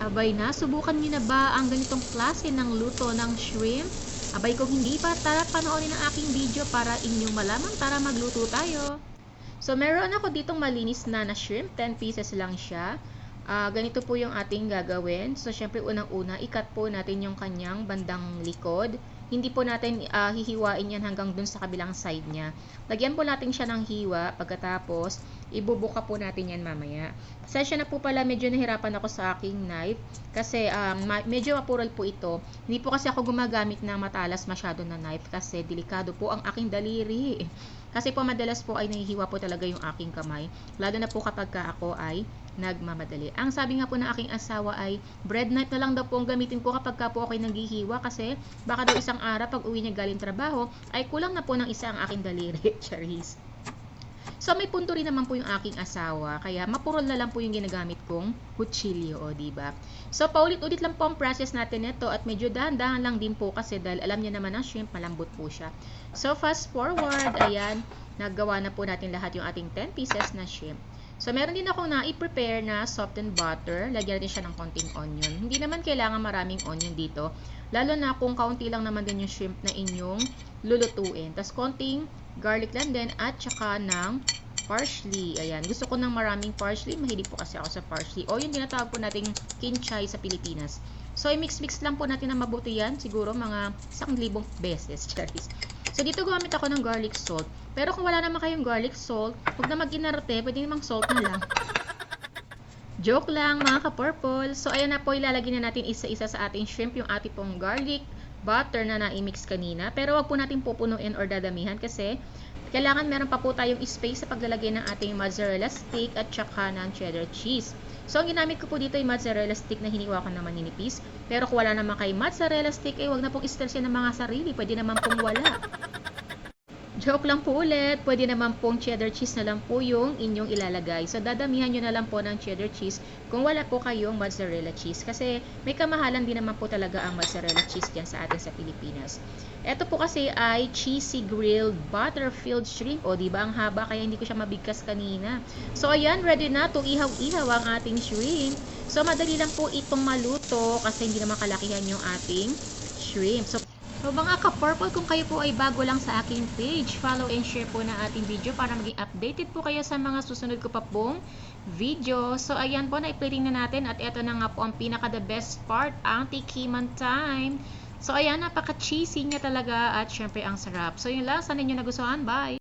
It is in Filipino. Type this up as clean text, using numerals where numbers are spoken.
Abay na, subukan niyo na ba ang ganitong klase ng luto ng shrimp? Abay kung hindi pa, tara panoorin ang aking video para inyong malaman, tara magluto tayo. So meron ako ditong malinis na shrimp, 10 pieces lang siya. Ganito po yung ating gagawin. So syempre unang-una, ikat po natin yung kanyang bandang likod. Hindi po natin hihiwain yan hanggang dun sa kabilang side niya. Lagyan po natin siya ng hiwa. Pagkatapos, ibubuka po natin yan mamaya. Sensya na po pala, medyo nahirapan ako sa aking knife. Kasi medyo mapural po ito. Hindi po kasi ako gumagamit ng matalas masyado na knife. Kasi delikado po ang aking daliri. Kasi po madalas po ay nahihiwa po talaga yung aking kamay. Lalo na po kapag ako ay nagmamadali. Ang sabi nga po ng aking asawa ay bread knife na lang daw po ang gamitin ko kapag po ako'y naghihiwa kasi baka daw isang araw pag uwi niya galing trabaho ay kulang na po ng isa ang aking daliri. Charis. So may punto rin naman po yung aking asawa kaya mapurol na lang po yung ginagamit kong kutsilyo, o diba? So paulit-ulit lang po ang process natin nito at medyo dahan-dahan lang din po kasi dahil alam niya naman ang shrimp malambot po siya. So fast forward, ayan, naggawa na po natin lahat yung ating 10 pieces na shrimp. So, meron din akong na-i-prepare na softened butter. Lagyan natin siya ng konting onion. Hindi naman kailangan maraming onion dito. Lalo na kung kaunti lang naman din yung shrimp na inyong lulutuin. Tapos, konting garlic lang din at saka ng parsley. Ayan. Gusto ko ng maraming parsley. Mahilig po kasi ako sa parsley. O yung tinatawag po nating kinchay sa Pilipinas. So, i-mix-mix lang po natin na mabuti yan. Siguro mga 1,000 beses. Charis. So, dito gumamit ako ng garlic salt. Pero kung wala naman kayong garlic salt, huwag na mag-inarte, pwede namang salt na lang. Joke lang mga ka-purple. So, ayan na po, ilalagay na natin isa-isa sa ating shrimp yung ating pong garlic butter na na-mix kanina. Pero wag po natin pupunuin or dadamihan kasi kailangan meron pa po tayong space sa paglalagay ng ating mozzarella stick at saka ng cheddar cheese. So, ang ginamit ko po dito ay mozzarella stick na hiniwa ko naman ninipis. Pero kung wala naman kay mozzarella stick, eh wag na pong i-stress yan ng mga sarili. Pwede naman pong wala. Joke lang po ulit, pwede naman pong cheddar cheese na lang po yung inyong ilalagay. So, dadamihan nyo na lang po ng cheddar cheese kung wala po kayong mozzarella cheese. Kasi may kamahalan din naman po talaga ang mozzarella cheese dyan sa atin sa Pilipinas. Ito po kasi ay cheesy grilled butter-filled shrimp. O, diba ang haba kaya hindi ko siya mabigkas kanina. So, ayan, ready na to ihaw-ihaw ang ating shrimp. So, madali lang po itong maluto kasi hindi naman kalakihan yung ating shrimp. So mga ka-purple, kung kayo po ay bago lang sa aking page, follow and share po na ating video para maging updated po kayo sa mga susunod ko pa pong video. So ayan po, na-plating na natin at ito na nga po ang pinaka the best part, ang tikiman time. So ayan, napaka-cheesy niya talaga at syempre ang sarap. So yun lang, sana ninyo nagustuhan. Bye!